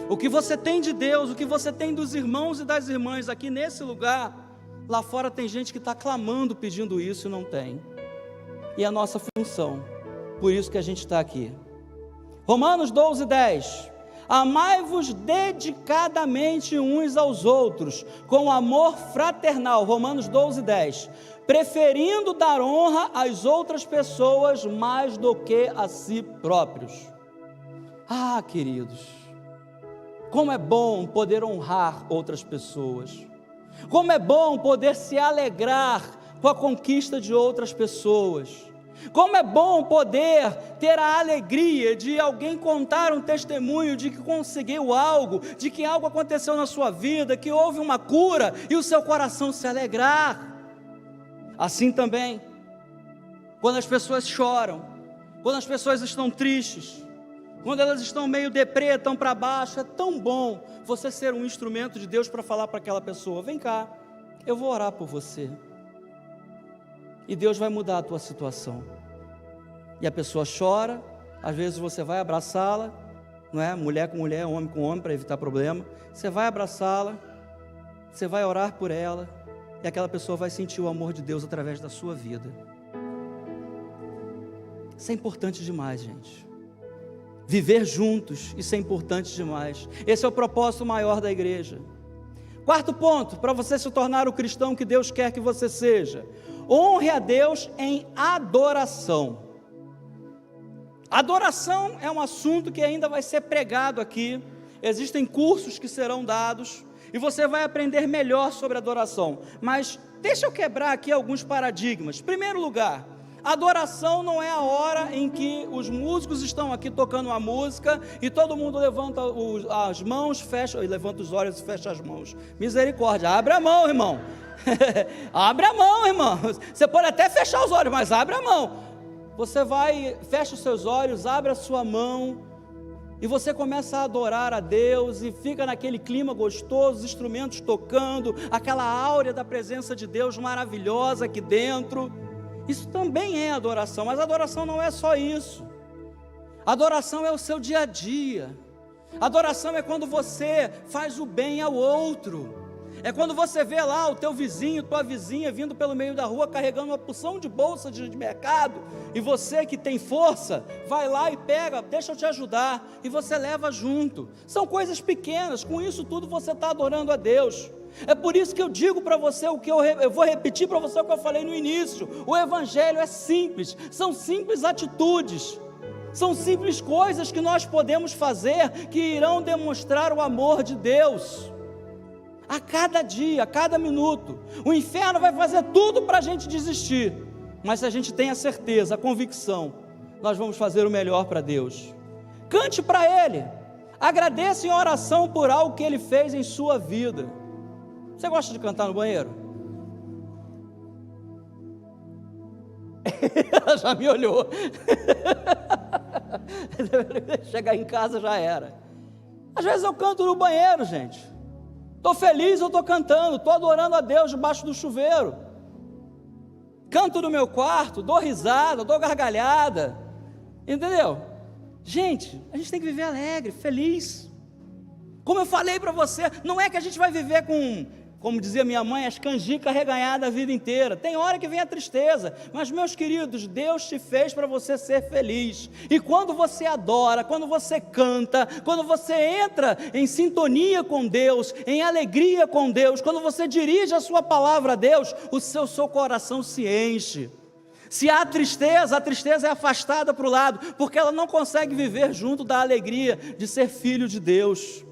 O que você tem de Deus, o que você tem dos irmãos e das irmãs aqui nesse lugar, lá fora tem gente que está clamando, pedindo isso e não tem. E a nossa função, por isso que a gente está aqui. Romanos 12:10: amai-vos dedicadamente uns aos outros, com amor fraternal. Romanos 12:10: preferindo dar honra às outras pessoas mais do que a si próprios. Queridos, como é bom poder honrar outras pessoas. Como é bom poder se alegrar com a conquista de outras pessoas. Como é bom poder ter a alegria de alguém contar um testemunho de que conseguiu algo, de que algo aconteceu na sua vida, que houve uma cura e o seu coração se alegrar. Assim também, quando as pessoas choram, quando as pessoas estão tristes, quando elas estão meio deprê, estão para baixo, é tão bom você ser um instrumento de Deus para falar para aquela pessoa: vem cá, eu vou orar por você. E Deus vai mudar a tua situação. E a pessoa chora, às vezes você vai abraçá-la, não é? Mulher com mulher, homem com homem, para evitar problema. Você vai abraçá-la, você vai orar por ela, e aquela pessoa vai sentir o amor de Deus através da sua vida. Isso é importante demais, gente. Viver juntos, isso é importante demais. Esse é o propósito maior da igreja. Quarto ponto, para você se tornar o cristão que Deus quer que você seja: honre a Deus em adoração. Adoração é um assunto que ainda vai ser pregado aqui, existem cursos que serão dados, e você vai aprender melhor sobre adoração, mas deixa eu quebrar aqui alguns paradigmas. Em primeiro lugar, adoração não é a hora em que os músicos estão aqui tocando uma música, e todo mundo levanta as mãos, fecha, levanta os olhos e fecha as mãos. Misericórdia, abre a mão, irmão. Abre a mão, irmão. Você pode até fechar os olhos, mas abre a mão. Você vai, fecha os seus olhos, abre a sua mão, e você começa a adorar a Deus, e fica naquele clima gostoso, os instrumentos tocando, aquela áurea da presença de Deus maravilhosa aqui dentro. Isso também é adoração, mas adoração não é só isso. Adoração é o seu dia a dia. Adoração é quando você faz o bem ao outro. É quando você vê lá o teu vizinho, tua vizinha vindo pelo meio da rua carregando uma porção de bolsa de mercado, e você que tem força, vai lá e pega, deixa eu te ajudar, e você leva junto. São coisas pequenas, com isso tudo você está adorando a Deus. É por isso que eu digo para você o que eu vou repetir para você o que eu falei no início: o evangelho é simples, são simples atitudes, são simples coisas que nós podemos fazer, que irão demonstrar o amor de Deus. A cada dia, a cada minuto, o inferno vai fazer tudo para a gente desistir, mas se a gente tem a certeza, a convicção, nós vamos fazer o melhor para Deus. Cante para Ele, agradeça em oração por algo que Ele fez em sua vida. Você gosta de cantar no banheiro? Ela já me olhou. Chegar em casa já era. Às vezes eu canto no banheiro, gente. Estou feliz, eu estou cantando, estou adorando a Deus debaixo do chuveiro. Canto no meu quarto, dou risada, dou gargalhada. Entendeu? Gente, a gente tem que viver alegre, feliz. Como eu falei para você, não é que a gente vai viver com, como dizia minha mãe, as canjicas reganhadas a vida inteira. Tem hora que vem a tristeza, mas meus queridos, Deus te fez para você ser feliz. E quando você adora, quando você canta, quando você entra em sintonia com Deus, em alegria com Deus, quando você dirige a sua palavra a Deus, o seu coração se enche. Se há tristeza, a tristeza é afastada para o lado, porque ela não consegue viver junto da alegria de ser filho de Deus.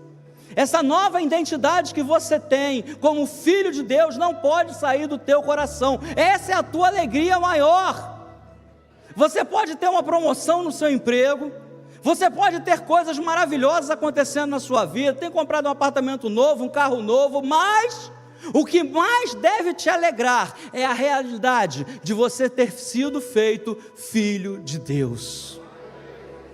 Essa nova identidade que você tem como filho de Deus não pode sair do teu coração. Essa é a tua alegria maior. Você pode ter uma promoção no seu emprego, você pode ter coisas maravilhosas acontecendo na sua vida, tem comprado um apartamento novo, um carro novo, mas o que mais deve te alegrar é a realidade de você ter sido feito filho de Deus.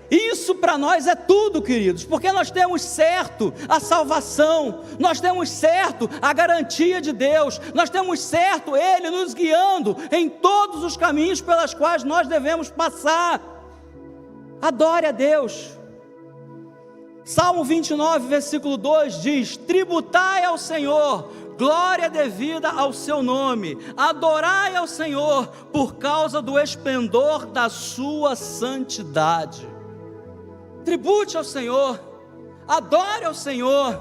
Isso para nós é tudo, queridos, porque nós temos certo a salvação, nós temos certo a garantia de Deus, nós temos certo Ele nos guiando em todos os caminhos pelos quais nós devemos passar. Adore a Deus. Salmo 29, versículo 2 diz: tributai ao Senhor glória devida ao seu nome, adorai ao Senhor por causa do esplendor da sua santidade. Tribute ao Senhor, adore ao Senhor.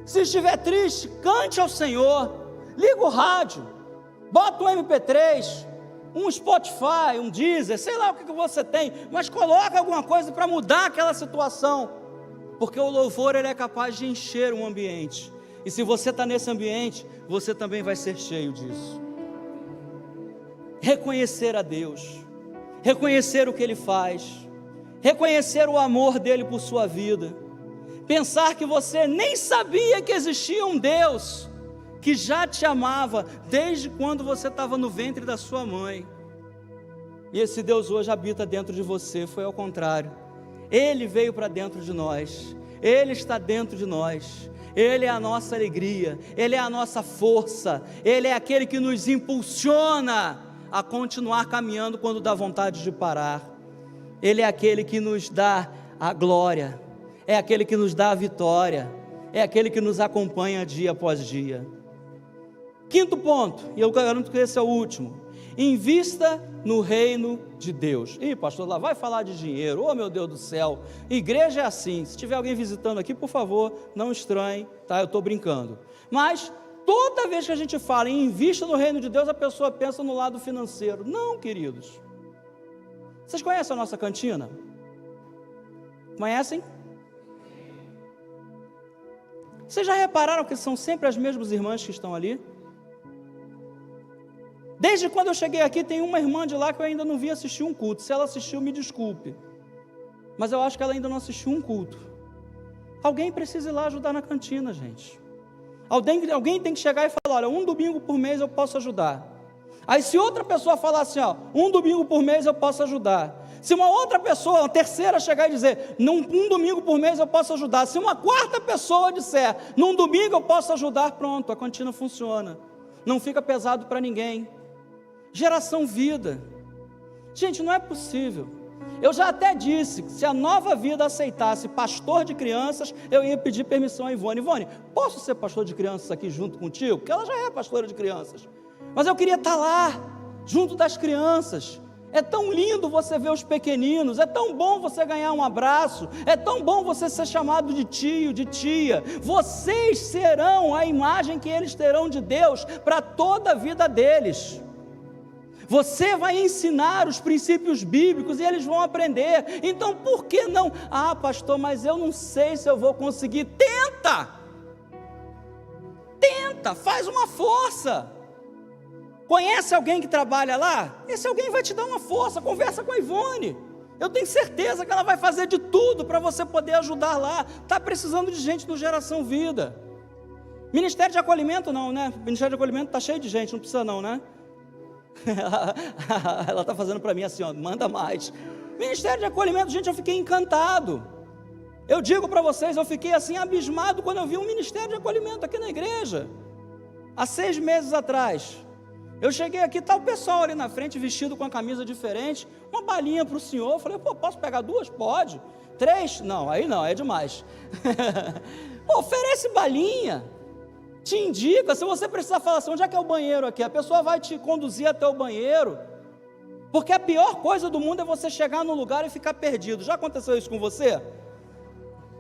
Se estiver triste, cante ao Senhor. Liga o rádio, bota um MP3, um Spotify, um Deezer, sei lá o que você tem, mas coloca alguma coisa para mudar aquela situação, porque o louvor ele é capaz de encher um ambiente, e se você está nesse ambiente, você também vai ser cheio disso. Reconhecer a Deus, reconhecer o que Ele faz, reconhecer o amor dele por sua vida, pensar que você nem sabia que existia um Deus que já te amava desde quando você estava no ventre da sua mãe, e esse Deus hoje habita dentro de você. Foi ao contrário, Ele veio para dentro de nós, Ele está dentro de nós, Ele é a nossa alegria, Ele é a nossa força, Ele é aquele que nos impulsiona a continuar caminhando quando dá vontade de parar. Ele é aquele que nos dá a glória, é aquele que nos dá a vitória, é aquele que nos acompanha dia após dia. Quinto ponto, e eu garanto que esse é o último: invista no reino de Deus. Ih, pastor, lá vai falar de dinheiro, oh meu Deus do céu, igreja é assim. Se tiver alguém visitando aqui, por favor, não estranhe, tá? Eu estou brincando, mas toda vez que a gente fala em invista no reino de Deus, a pessoa pensa no lado financeiro. Não, queridos, Vocês conhecem a nossa cantina? Conhecem? Vocês já repararam que são sempre as mesmas irmãs que estão ali? Desde quando eu cheguei aqui, tem uma irmã de lá que eu ainda não vi assistir um culto. Se ela assistiu, me desculpe. Mas eu acho que ela ainda não assistiu um culto. Alguém precisa ir lá ajudar na cantina, gente. Alguém tem que chegar e falar, olha, um domingo por mês eu posso ajudar. Aí se outra pessoa falar assim, ó, um domingo por mês eu posso ajudar. Se uma outra pessoa, uma terceira chegar e dizer, um domingo por mês eu posso ajudar. Se uma quarta pessoa disser, num domingo eu posso ajudar, pronto, a cantina funciona. Não fica pesado para ninguém. Geração Vida. Gente, não é possível. Eu já até disse que se a Nova Vida aceitasse pastor de crianças, eu ia pedir permissão a Ivone. Ivone, posso ser pastor de crianças aqui junto contigo? Porque ela já é pastora de crianças. Mas eu queria estar lá, junto das crianças. É tão lindo você ver os pequeninos, é tão bom você ganhar um abraço, é tão bom você ser chamado de tio, de tia. Vocês serão a imagem que eles terão de Deus para toda a vida deles. Você vai ensinar os princípios bíblicos e eles vão aprender. Então por que não? Ah, pastor, mas eu não sei se eu vou conseguir. Tenta, faz uma força. Conhece alguém que trabalha lá? Esse alguém vai te dar uma força, conversa com a Ivone. Eu tenho certeza que ela vai fazer de tudo para você poder ajudar lá. Está precisando de gente no Geração Vida. Ministério de acolhimento não, né? Ministério de acolhimento está cheio de gente, não precisa não, né? Ela está fazendo para mim assim, ó, manda mais. Ministério de acolhimento, gente, eu fiquei encantado. Eu digo para vocês, eu fiquei assim abismado quando eu vi um ministério de acolhimento aqui na igreja. Há 6 meses atrás. Eu cheguei aqui, está o pessoal ali na frente, vestido com a camisa diferente, uma balinha para o senhor. Eu falei, pô, posso pegar 2? Pode. 3? Não, aí não, é demais. Pô, oferece balinha, te indica, se você precisar falar assim, onde é que é o banheiro aqui? A pessoa vai te conduzir até o banheiro, porque a pior coisa do mundo é você chegar num lugar e ficar perdido. Já aconteceu isso com você?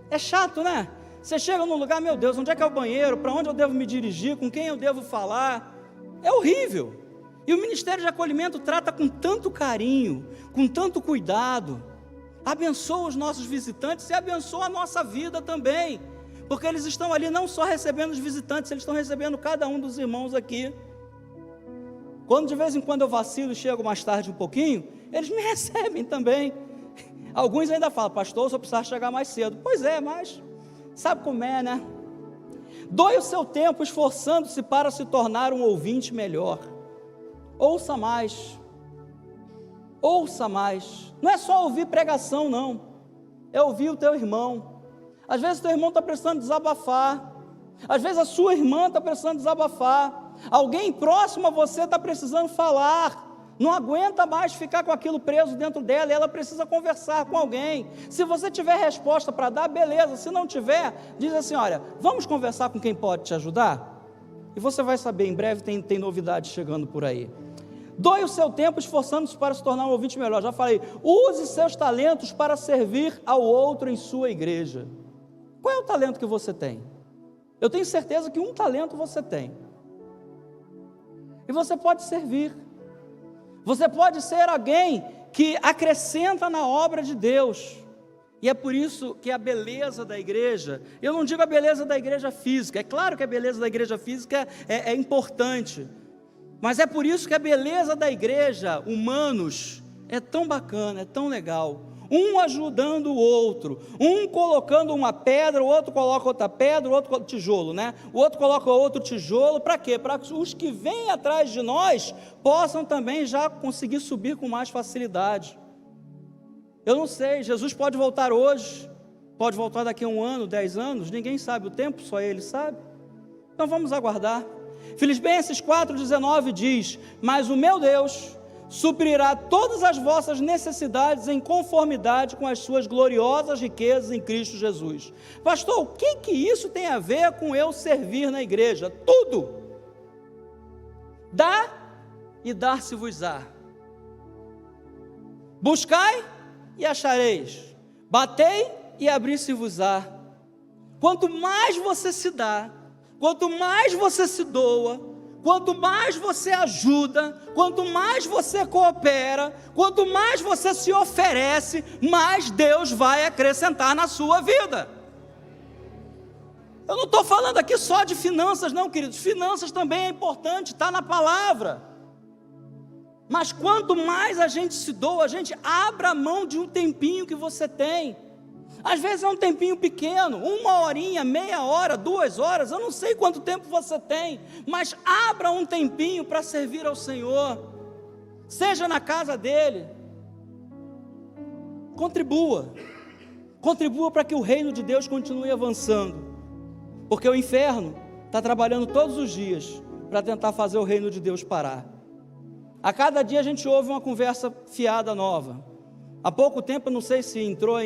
É chato, né? Você chega num lugar, meu Deus, onde é que é o banheiro? Para onde eu devo me dirigir? Com quem eu devo falar? É horrível. E o Ministério de Acolhimento trata com tanto carinho, com tanto cuidado, abençoa os nossos visitantes e abençoa a nossa vida também, porque eles estão ali não só recebendo os visitantes, eles estão recebendo cada um dos irmãos aqui. Quando de vez em quando eu vacilo e chego mais tarde um pouquinho, eles me recebem também. Alguns ainda falam, pastor, só precisar chegar mais cedo. Pois é, mas sabe como é, né? Doe o seu tempo esforçando-se para se tornar um ouvinte melhor. Ouça mais. Ouça mais. Não é só ouvir pregação, não. É ouvir o teu irmão. Às vezes o teu irmão está precisando desabafar. Às vezes a sua irmã está precisando desabafar. Alguém próximo a você está precisando falar. Não aguenta mais ficar com aquilo preso dentro dela, e ela precisa conversar com alguém. Se você tiver resposta para dar, beleza. Se não tiver, diz assim, olha, vamos conversar com quem pode te ajudar? E você vai saber, em breve tem novidades chegando por aí. Doe o seu tempo esforçando-se para se tornar um ouvinte melhor. Já falei, use seus talentos para servir ao outro em sua igreja. Qual é o talento que você tem? Eu tenho certeza que um talento você tem. E você pode servir. Você pode ser alguém que acrescenta na obra de Deus. E é por isso que a beleza da igreja, eu não digo a beleza da igreja física, é claro que a beleza da igreja física é importante, mas é por isso que a beleza da igreja, humanos, é tão bacana, é tão legal. Um ajudando o outro, um colocando uma pedra, o outro coloca outra pedra, o outro tijolo, né? O outro coloca outro tijolo, para quê? Para que os que vêm atrás de nós possam também já conseguir subir com mais facilidade. Eu não sei, Jesus pode voltar hoje, pode voltar daqui a 1 ano, 10 anos, ninguém sabe o tempo, só Ele sabe. Então vamos aguardar. Filipenses 4,19 diz, mas o meu Deus suprirá todas as vossas necessidades em conformidade com as suas gloriosas riquezas em Cristo Jesus. Pastor, o que isso tem a ver com eu servir na igreja? Tudo. Dá e dar-se-vos-á. Buscai e achareis. Batei e abrir-se-vos-á. Quanto mais você se dá, quanto mais você se doa, Quanto mais você ajuda, quanto mais você coopera, quanto mais você se oferece, mais Deus vai acrescentar na sua vida. Eu não estou falando aqui só de finanças não, queridos, finanças também é importante, está na palavra. Mas quanto mais a gente se doa, a gente abre a mão de um tempinho que você tem. Às vezes é um tempinho pequeno, 1 horinha, meia hora, 2 horas, eu não sei quanto tempo você tem, mas abra um tempinho para servir ao Senhor, seja na casa dEle, contribua para que o reino de Deus continue avançando, porque o inferno está trabalhando todos os dias para tentar fazer o reino de Deus parar. A cada dia a gente ouve uma conversa fiada nova. Há pouco tempo, eu não sei se entrou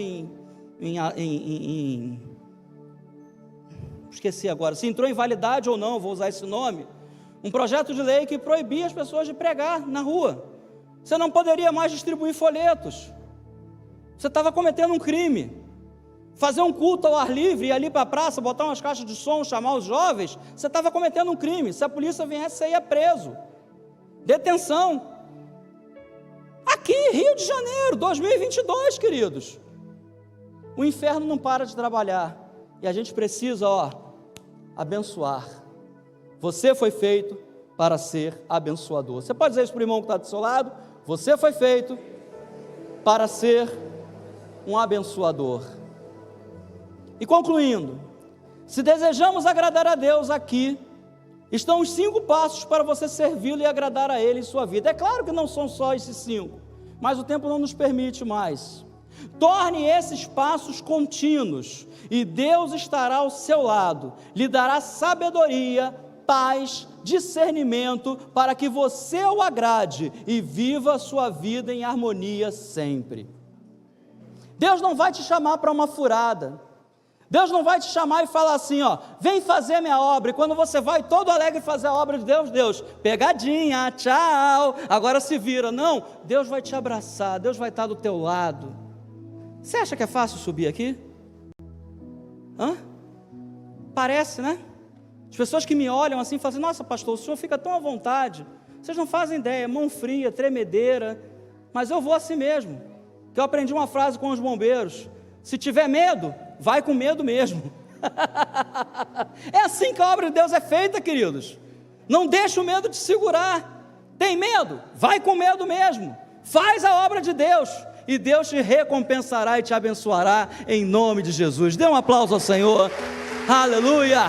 esqueci agora, se entrou em validade ou não, vou usar esse nome, um projeto de lei que proibia as pessoas de pregar na rua. Você não poderia mais distribuir folhetos, você estava cometendo um crime. Fazer um culto ao ar livre, ir ali para a praça, botar umas caixas de som, chamar os jovens, você estava cometendo um crime. Se a polícia viesse, você ia preso, detenção. Aqui, Rio de Janeiro, 2022, queridos. O inferno não para de trabalhar, e a gente precisa, abençoar. Você foi feito para ser abençoador. Você pode dizer isso para o irmão que está do seu lado? Você foi feito para ser um abençoador. E concluindo, se desejamos agradar a Deus aqui, estão os 5 passos para você servi-lo e agradar a Ele em sua vida. É claro que não são só esses 5, mas o tempo não nos permite mais. Torne esses passos contínuos, e Deus estará ao seu lado, lhe dará sabedoria, paz, discernimento, para que você o agrade e viva a sua vida em harmonia sempre. Deus não vai te chamar para uma furada, Deus não vai te chamar e falar assim, vem fazer minha obra, e quando você vai todo alegre fazer a obra de Deus, pegadinha, tchau, agora se vira. Não, Deus vai te abraçar, Deus vai estar do teu lado. Você acha que é fácil subir aqui? Parece, né? As pessoas que me olham assim, falam assim, nossa pastor, o senhor fica tão à vontade, vocês não fazem ideia, mão fria, tremedeira, mas eu vou assim mesmo, que eu aprendi uma frase com os bombeiros, se tiver medo, vai com medo mesmo. É assim que a obra de Deus é feita, queridos. Não deixa o medo te segurar. Tem medo? Vai com medo mesmo. Faz a obra de Deus, e Deus te recompensará e te abençoará em nome de Jesus. Dê um aplauso ao Senhor. Aleluia.